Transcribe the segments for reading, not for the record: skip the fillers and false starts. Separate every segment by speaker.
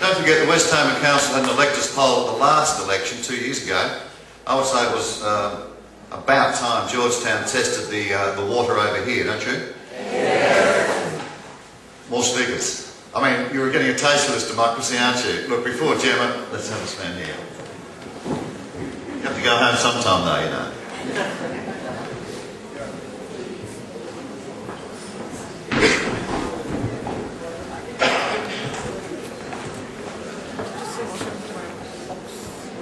Speaker 1: Don't forget the West Hammer Council had an electors poll at the last election 2 years ago. I would say it was about time George Town tested the water over here, don't you? Yeah. More speakers. I mean, you were getting a taste of this democracy, aren't you? Look, before Gemma, let's have a stand here. You have to go home sometime though, you know.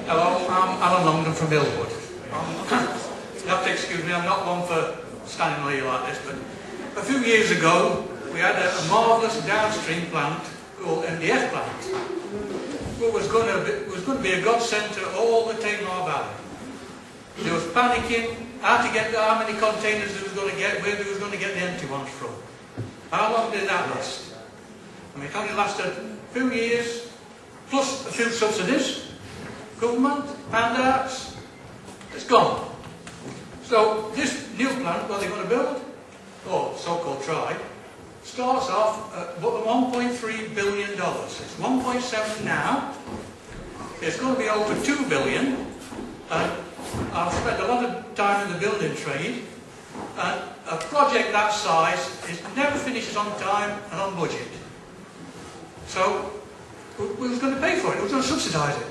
Speaker 2: Hello, I'm Longdon from Hillwood. You have to excuse me, I'm not one for standing near you like this, but a few years ago we had a marvellous downstream plant called MDF plant. It was going to be a godsend to all the Tamar Valley. There was panicking, how many containers they was going to get, where they was going to get the empty ones from. How long did that last? I mean, it only lasted a few years, plus a few subsidies, government, handouts, it's gone. So this new plant, what they're going to build, or so-called try, starts off at $1.3 billion. It's 1.7 now. It's going to be over 2 billion. And I've spent a lot of time in the building trade. And a project that size never finishes on time and on budget. So we was going to pay for it. We was going to subsidise it.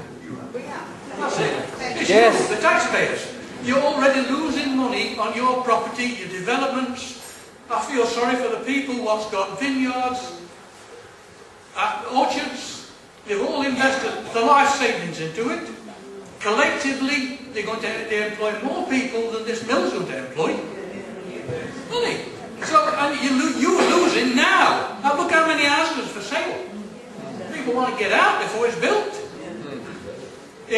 Speaker 2: That's it. It's
Speaker 3: yes.
Speaker 2: you, the taxpayers. You're already losing money on your property, your developments. I feel sorry for the people what's got vineyards, orchards. They've all invested their life savings into it. Collectively, they're going to employ more people than this mill's going to employ. Money. So, and you're losing now. Now look how many houses for sale. People want to get out before it's built. I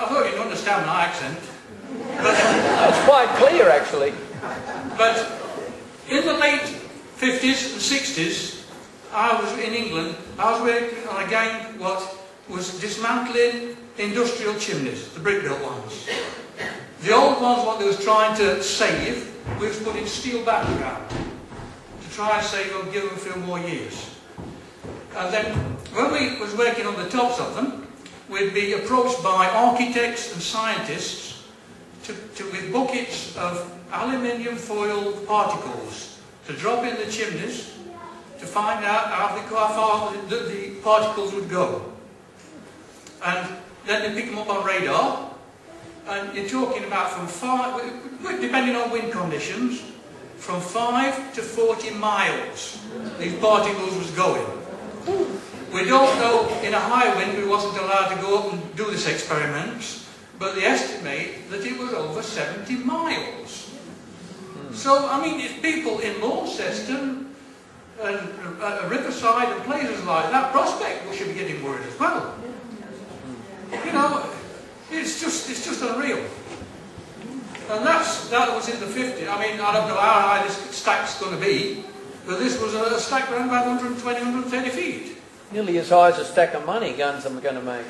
Speaker 2: thought you didn't understand my accent.
Speaker 3: It's quite clear, actually.
Speaker 2: But in the late 50s and 60s, I was in England. I was working on a gang what was dismantling industrial chimneys, the brick-built ones. The old ones, what they was trying to save, we was putting steel background to try and save them, give them a few more years. And then, when we was working on the tops of them, we'd be approached by architects and scientists with buckets of aluminium foil particles to drop in the chimneys to find out how far the particles would go. And then they pick them up on radar, and you're talking about from 5, depending on wind conditions, from 5 to 40 miles these particles was going. We don't know, in a high wind we wasn't allowed to go up and do this experiment, but they estimate that it was over 70 miles. So, I mean, it's people in Launceston and Riverside and places like that, Prospect, we should be getting worried as well. You know, it's just unreal. And that was in the 50s. I mean, I don't know how high this stack's going to be, but this was a stack around about 120, 130 feet.
Speaker 3: Nearly as high as a stack of money Gunns are going to make.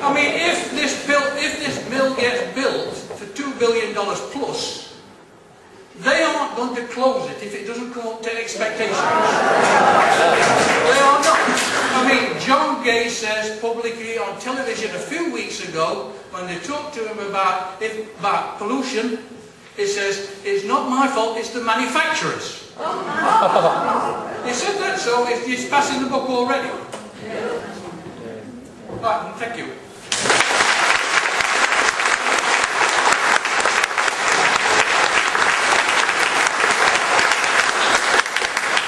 Speaker 2: I mean, if this mill gets built for $2 billion plus, they aren't going to close it if it doesn't come up to expectations. They are not. I mean, John Gay says publicly on television a few weeks ago, when they talked to him about pollution, he says, it's not my fault, it's the manufacturers. He said that, so he's passing the buck already. Right, thank you.